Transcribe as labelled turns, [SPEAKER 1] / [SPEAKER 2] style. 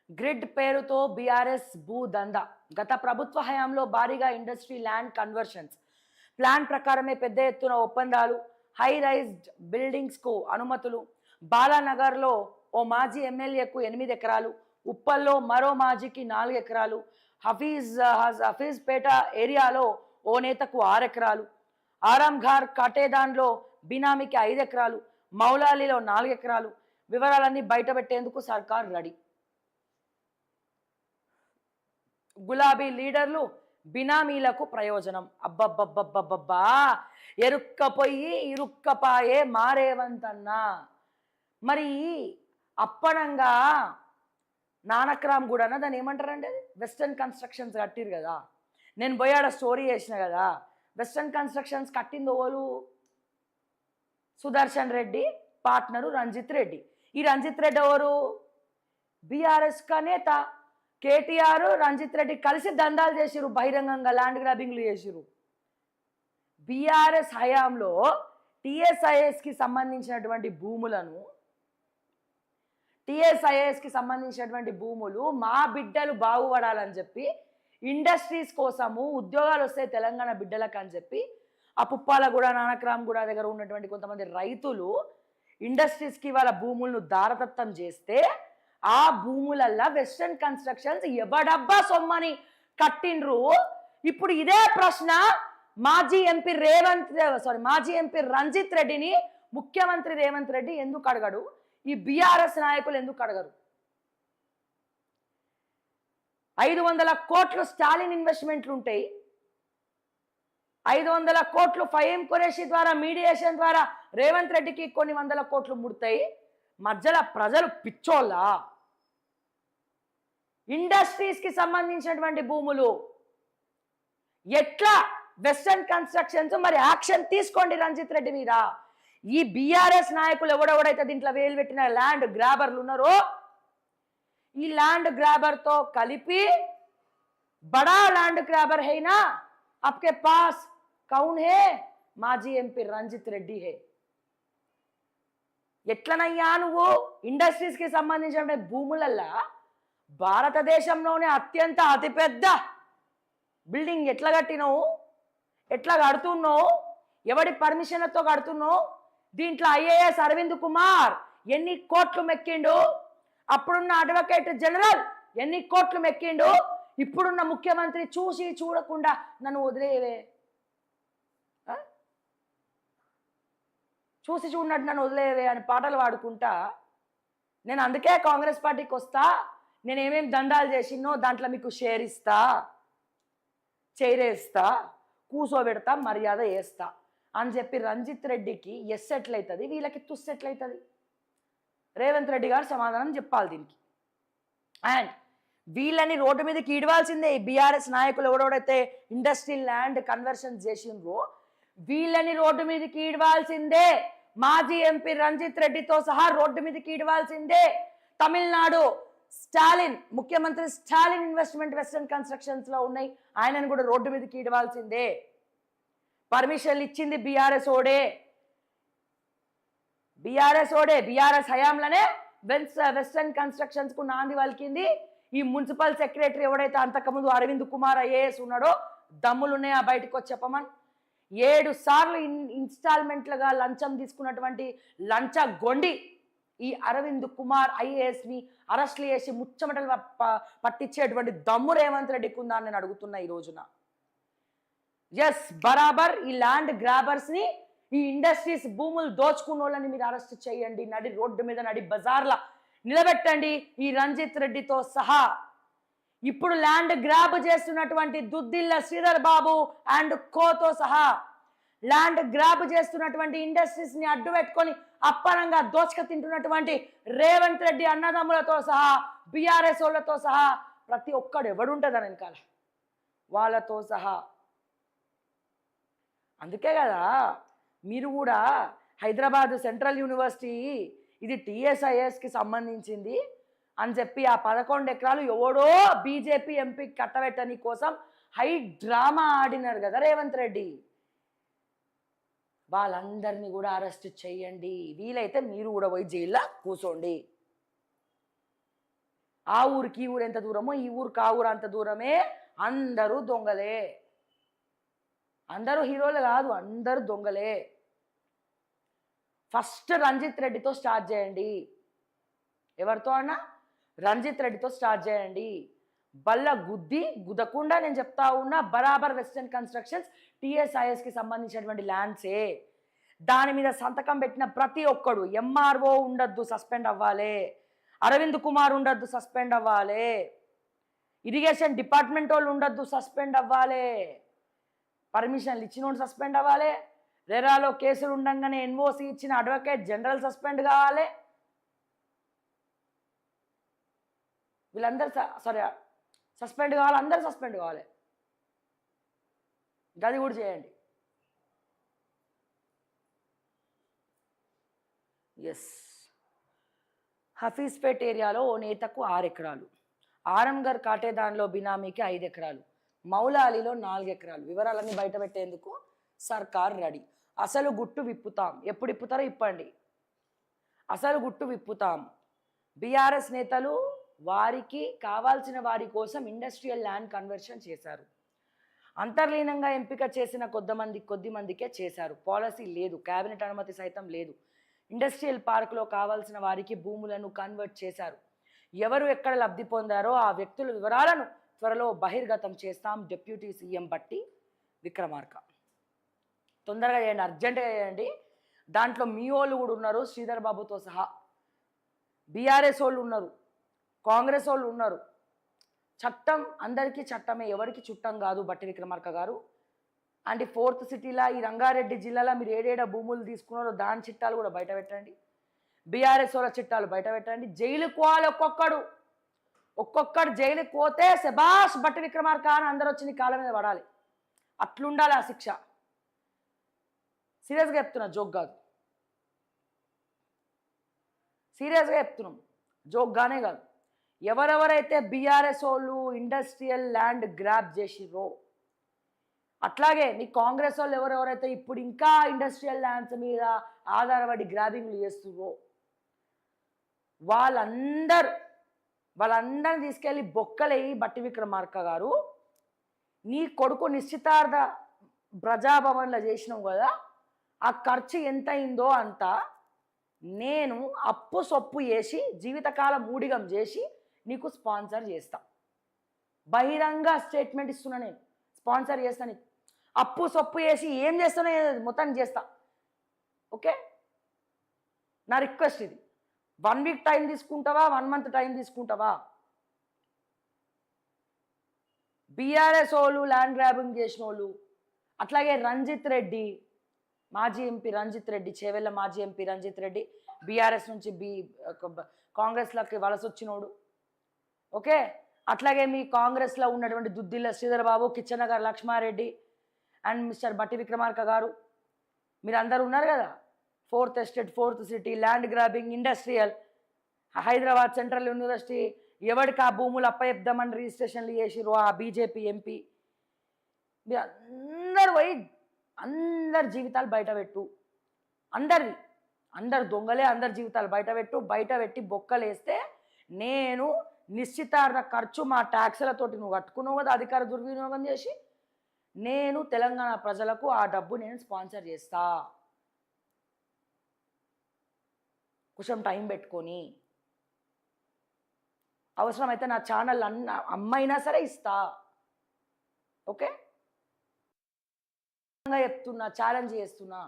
[SPEAKER 1] Grid పేరుతో BRS భూ దందా. గత ప్రభుత్వ హయాంలో భారీగా ఇండస్ట్రీ ల్యాండ్ కన్వర్షన్స్, ప్లాన్ ప్రకారమే పెద్ద ఎత్తున ఒప్పందాలు, హై రైజ్డ్ బిల్డింగ్స్కు అనుమతులు. బాలానగర్లో ఓ మాజీ ఎమ్మెల్యేకు 8 ఎకరాలు, ఉప్పల్లో మరో మాజీకి 4 ఎకరాలు, హఫీజ్పేట ఏరియాలో ఓ నేతకు 6 ఎకరాలు, ఆరాంఘర్ కటేదాన్లో బినామీకి 5 ఎకరాలు, మౌలాలిలో 4 ఎకరాలు. వివరాలన్నీ బయటపెట్టేందుకు సర్కార్ రెడీ. గులాబీ లీడర్లు బినామీలకు ప్రయోజనం. అబ్బబ్బబ్బబ్బబ్బా, ఎరుక్కపోయి ఇరుక్కపాయే మారేవంతన్నా. మరి అప్పనంగా నానక్రామ్ కూడా దాన్ని ఏమంటారండి, వెస్టర్న్ కన్స్ట్రక్షన్స్ కట్టిరు కదా. నేను పోయాడ స్టోరీ చేసిన కదా, వెస్టర్న్ కన్స్ట్రక్షన్స్ కట్టింది ఓలు సుదర్శన్ రెడ్డి, పార్ట్నరు రంజిత్ రెడ్డి. ఈ రంజిత్ రెడ్డి ఎవరు? బీఆర్ఎస్ కా నేత. కేటీఆర్ రంజిత్ రెడ్డి కలిసి దందాలు చేసిరు, బహిరంగంగా ల్యాండ్ గ్రాబింగ్లు చేసిరు. బీఆర్ఎస్ హయాంలో టీఎస్ఐఎస్కి సంబంధించినటువంటి భూములను, టీఎస్ఐఎస్కి సంబంధించినటువంటి భూములు మా బిడ్డలు బాగుపడాలని చెప్పి, ఇండస్ట్రీస్ కోసము ఉద్యోగాలు వస్తాయి తెలంగాణ బిడ్డలకు అని చెప్పి, ఆ పుప్పాలగూడ నానక్రామ్గూడ దగ్గర ఉన్నటువంటి కొంతమంది రైతులు ఇండస్ట్రీస్కి వాళ్ళ భూములను దారదత్తం చేస్తే, ఆ భూములల్లా వెస్టర్న్ కన్స్ట్రక్షన్స్ ఎవడబ్బా సొమ్మని కట్టిండ్రు. ఇప్పుడు ఇదే ప్రశ్న మాజీ ఎంపీ రంజిత్ రెడ్డిని ముఖ్యమంత్రి రేవంత్ రెడ్డి ఎందుకు అడగడు? ఈ బీఆర్ఎస్ నాయకులు ఎందుకు అడగరు? 500 కోట్లు స్టాలిన్ ఇన్వెస్ట్మెంట్లు ఉంటాయి, 500 కోట్లు ఫహీం ఖురేషి ద్వారా మీడియేషన్ ద్వారా రేవంత్ రెడ్డికి కొన్ని వందల కోట్లు ముడతాయి. మధ్యలో ప్రజలు పిచ్చోళ్ళా? ఇండస్ట్రీస్కి సంబంధించినటువంటి భూములు ఎట్లా వెస్టర్న్ కన్స్ట్రక్షన్స్? మరి యాక్షన్ తీసుకోండి రంజిత్ రెడ్డి మీద. ఈ బీఆర్ఎస్ నాయకులు ఎవడెవడైతే దీంట్లో వేలు పెట్టిన ల్యాండ్ గ్రాబర్లు ఉన్నారో, ఈ ల్యాండ్ గ్రాబర్తో కలిపి బడా ల్యాండ్ గ్రాబర్ హైనా आपके पास कौन है? మాజీ ఎంపీ రంజిత్ రెడ్డి హే. ఎట్లనయ్యా నువ్వు ఇండస్ట్రీస్కి సంబంధించిన భూములల్లా భారతదేశంలోనే అతిపెద్ద బిల్డింగ్ ఎట్లా కట్టినావు, ఎట్లా కడుతున్నావు, ఎవడి పర్మిషన్లతో కడుతున్నావు? దీంట్లో ఐఏఎస్ అరవింద్ కుమార్ ఎన్ని కోట్లు మెక్కిండు, అప్పుడున్న అడ్వకేట్ జనరల్ ఎన్ని కోట్లు మెక్కిండు, ఇప్పుడున్న ముఖ్యమంత్రి చూసి చూడకుండా నన్ను వదిలేవే, చూసి చూడనట్టు నన్ను వదిలేవే అని పాటలు పాడుకుంటా. నేను అందుకే కాంగ్రెస్ పార్టీకి వస్తా, నేను ఏమేమి దండాలు చేసినో దాంట్లో మీకు షేర్ ఇస్తా, చైరేస్తా, కూసోబెడతా, మర్యాద వేస్తా అని చెప్పి రంజిత్ రెడ్డికి ఎస్ ఎట్లయితుంది, వీళ్ళకి తుస్ ఎట్లయితుంది? రేవంత్ రెడ్డి గారు సమాధానం చెప్పాలి దీనికి. అండ్ వీళ్ళని రోడ్డు మీదకి ఈడవాల్సిందే. ఈ బీఆర్ఎస్ నాయకులు ఎవడెవడైతే ఇండస్ట్రియల్ ల్యాండ్ కన్వర్షన్ చేసిండ్రో వీళ్ళని రోడ్డు మీదకి ఈడవాల్సిందే. మాజీ ఎంపీ రంజిత్ రెడ్డితో సహా రోడ్డు మీదకి ఈడవాల్సిందే. తమిళనాడు ముఖ్యమంత్రి స్టాలిన్ ఇన్వెస్ట్మెంట్ వెస్టర్న్ కన్స్ట్రక్షన్స్ లో ఉన్నాయి, ఆయనను కూడా రోడ్డు మీదకి ఈడవాల్సిందే. పర్మిషన్లు ఇచ్చింది బీఆర్ఎస్ ఓడే. బీఆర్ఎస్ హయాంలోనే వెస్టర్న్ కన్స్ట్రక్షన్స్ కు నాంది వలికింది. ఈ మున్సిపల్ సెక్రటరీ ఎవడైతే అంతకుముందు అరవింద్ కుమార్ ఐఏఎస్ ఉన్నాడో, దమ్ములున్నాయా బయటకు వచ్చి చెప్పమని. 7 సార్లు ఇన్స్టాల్మెంట్లుగా లంచం తీసుకున్నటువంటి లంచ గొండి ఈ అరవింద్ కుమార్ ఐఏఎస్ని అరెస్ట్లు చేసి ముచ్చమటలు పట్టించేటువంటి దమ్ము రేవంత్ రెడ్డికి ఉందా అని నేను అడుగుతున్నా ఈ రోజున. ఎస్, బరాబర్ ఈ ల్యాండ్ గ్రాబర్స్ని, ఈ ఇండస్ట్రీస్ భూములు దోచుకున్న వాళ్ళని మీరు అరెస్ట్ చేయండి, నడి రోడ్డు మీద నడి బజార్ల నిలబెట్టండి ఈ రంజిత్ రెడ్డితో సహా. ఇప్పుడు ల్యాండ్ గ్రాబ్ చేస్తున్నటువంటి దుద్దిల్ల శ్రీధర్ బాబు అండ్ కోతో సహా ల్యాండ్ గ్రాబ్ చేస్తున్నటువంటి ఇండస్ట్రీస్ని అడ్డు పెట్టుకొని అప్పనంగా దోచక తింటున్నటువంటి రేవంత్ రెడ్డి అన్నదమ్ములతో సహా, బీఆర్ఎస్ వాళ్ళతో సహా ప్రతి ఒక్కడు ఎవడుంటుందని వెనకాల వాళ్ళతో సహా. అందుకే కదా మీరు కూడా హైదరాబాద్ సెంట్రల్ యూనివర్సిటీ ఇది టీఎస్ఐఎస్కి సంబంధించింది అని చెప్పి ఆ 11 ఎకరాలు ఎవడో బీజేపీ ఎంపీ కట్టబెట్టని కోసం హై డ్రామా ఆడినారు కదా రేవంత్ రెడ్డి. వాళ్ళందరినీ కూడా అరెస్ట్ చేయండి, వీలైతే మీరు కూడా పోయి జైల్లో కూర్చోండి. ఆ ఊరికి ఈ ఊరు ఎంత దూరమో ఈ ఊరికి ఆ ఊరు అంత దూరమే. అందరూ దొంగలే, అందరూ హీరోలు కాదు, అందరూ దొంగలే. ఫస్ట్ రంజిత్ రెడ్డితో స్టార్ట్ చేయండి. ఎవరితో అన్నా? రంజిత్ రెడ్డితో స్టార్ట్ చేయండి. బల్ల గుద్ది గుద్దకుండా నేను చెప్తా ఉన్నా, బరాబర్ వెస్టర్న్ కన్స్ట్రక్షన్స్ టీఎస్ఐఎస్కి సంబంధించినటువంటి ల్యాండ్సే. దాని మీద సంతకం పెట్టిన ప్రతి ఒక్కడు ఎంఆర్ఓ ఉండద్దు, సస్పెండ్ అవ్వాలి. అరవింద్ కుమార్ ఉండద్దు, సస్పెండ్ అవ్వాలి. ఇరిగేషన్ డిపార్ట్మెంట్ వాళ్ళు ఉండద్దు, సస్పెండ్ అవ్వాలి. పర్మిషన్లు ఇచ్చినోడు సస్పెండ్ అవ్వాలి. రెరాలో కేసులు ఉండగానే ఎన్ఓసి ఇచ్చిన అడ్వకేట్ జనరల్ సస్పెండ్ కావాలి. వీళ్ళందరూ సస్పెండ్ కావాలి, అందరూ సస్పెండ్ కావాలి. గది కూడా చేయండి. ఎస్, హఫీజ్పేట్ ఏరియాలో ఓ నేతకు 6 ఎకరాలు, ఆరంగర్ కాటేదాన్లో బినామీకి 5 ఎకరాలు, మౌలాలీలో 4 ఎకరాలు. వివరాలన్నీ బయట పెట్టేందుకు సర్కార్ రెడీ. అసలు గుట్టు విప్పుతాం. ఎప్పుడు విప్పుతారో ఇప్పండి. అసలు గుట్టు విప్పుతాం. బీఆర్ఎస్ నేతలు వారికి కావాల్సిన వారి కోసం ఇండస్ట్రియల్ ల్యాండ్ కన్వర్షన్ చేశారు. అంతర్లీనంగా ఎంపిక చేసిన కొద్ది మందికే చేశారు. పాలసీ లేదు, కేబినెట్ అనుమతి సైతం లేదు. ఇండస్ట్రియల్ పార్కులో కావాల్సిన వారికి భూములను కన్వర్ట్ చేశారు. ఎవరు ఎక్కడ లబ్ధి పొందారో ఆ వ్యక్తుల వివరాలను త్వరలో బహిర్గతం చేస్తాం. డిప్యూటీ సీఎం బట్టి విక్రమార్క. తొందరగా చేయండి, అర్జెంటుగా చేయండి. దాంట్లో మీ వాళ్ళు కూడా ఉన్నారు, శ్రీధర్ బాబుతో సహా. బీఆర్ఎస్ వాళ్ళు ఉన్నారు, కాంగ్రెస్ వాళ్ళు ఉన్నారు. చట్టం అందరికీ చట్టమే, ఎవరికి చుట్టం కాదు బట్టి విక్రమార్క గారు. అంటే 4th సిటీలా ఈ రంగారెడ్డి జిల్లాలో మీరు ఏడేడ భూములు తీసుకున్నారో దాని చిట్టాలు కూడా బయట పెట్టండి. బీఆర్ఎస్ వాళ్ళ చిట్టాలు బయట పెట్టండి. జైలుకు పోవాలి ఒక్కొక్కడు జైలుకి పోతే శబాష్ బట్టి విక్రమార్క అని అందరూ వచ్చి నీ కాళ్ళ మీద పడాలి. అట్లుండాలి ఆ శిక్ష. సీరియస్గా చెప్తున్నా, జోక్ కాదు. సీరియస్గా చెప్తున్నాం, జోక్గానే కాదు. ఎవరెవరైతే బీఆర్ఎస్ వాళ్ళు ఇండస్ట్రియల్ ల్యాండ్ గ్రాప్ చేసిర్రో, అట్లాగే మీ కాంగ్రెస్ వాళ్ళు ఎవరెవరైతే ఇప్పుడు ఇంకా ఇండస్ట్రియల్ ల్యాండ్స్ మీద ఆధారపడి గ్రాబింగ్లు చేస్తుర్రో, వాళ్ళందరిని తీసుకెళ్ళి బొక్కలేయి. బట్టి విక్రమార్క గారు, నీ కొడుకు నిశ్చితార్థ ప్రజాభవన్లో చేసినావు కదా, ఆ ఖర్చు ఎంత అయిందో అంత నేను అప్పు సొప్పు చేసి జీవితకాలం మూడిగం చేసి నీకు స్పాన్సర్ చేస్తా. బహిరంగ స్టేట్మెంట్ ఇస్తున్నా, నేను స్పాన్సర్ చేస్తా. నీకు అప్పు సొప్పు చేసి ఏం చేస్తానో మొత్తానికి చేస్తా. ఓకే, నా రిక్వెస్ట్ ఇది. 1 వీక్ టైం తీసుకుంటావా, 1 మంత్ టైం తీసుకుంటావా? బీఆర్ఎస్ వాళ్ళు ల్యాండ్ గ్రాబింగ్ చేసిన వాళ్ళు, అట్లాగే రంజిత్ రెడ్డి, మాజీ ఎంపీ రంజిత్ రెడ్డి, చేవెళ్ళ మాజీ ఎంపీ రంజిత్ రెడ్డి, బీఆర్ఎస్ నుంచి కాంగ్రెస్లోకి వలస వచ్చినోడు. ఓకే, అట్లాగే మీ కాంగ్రెస్లో ఉన్నటువంటి దుద్దిల్ల శ్రీధర్ బాబు, కిచ్చనగర్ లక్ష్మారెడ్డి అండ్ మిస్టర్ బట్టి విక్రమార్క గారు, మీరు అందరు ఉన్నారు కదా. 4th estate, 4th city, land grabbing, industrial, Hyderabad central university, ఎవరికి ఆ భూములు అప్పచెప్దామని రిజిస్ట్రేషన్లు చేసిరు ఆ బీజేపీ ఎంపీ. మీరు అందరు పోయి అందరి జీవితాలు బయటపెట్టు. అందరు దొంగలే, అందరి జీవితాలు బయటపెట్టి బొక్కలేస్తే నేను నిశ్చితార్థ ఖర్చు మా ట్యాక్సులతోటి నువ్వు కట్టుకున్నావు కదా, అధికార దుర్వినియోగం చేసి, నేను తెలంగాణ ప్రజలకు ఆ డబ్బు నేను స్పాన్సర్ చేస్తా. కొంచెం టైం పెట్టుకొని, అవసరమైతే నా ఛానల్ అమ్మైనా సరే ఇస్తా. ఓకే, చెప్తున్నా, ఛాలెంజ్ చేస్తున్నా.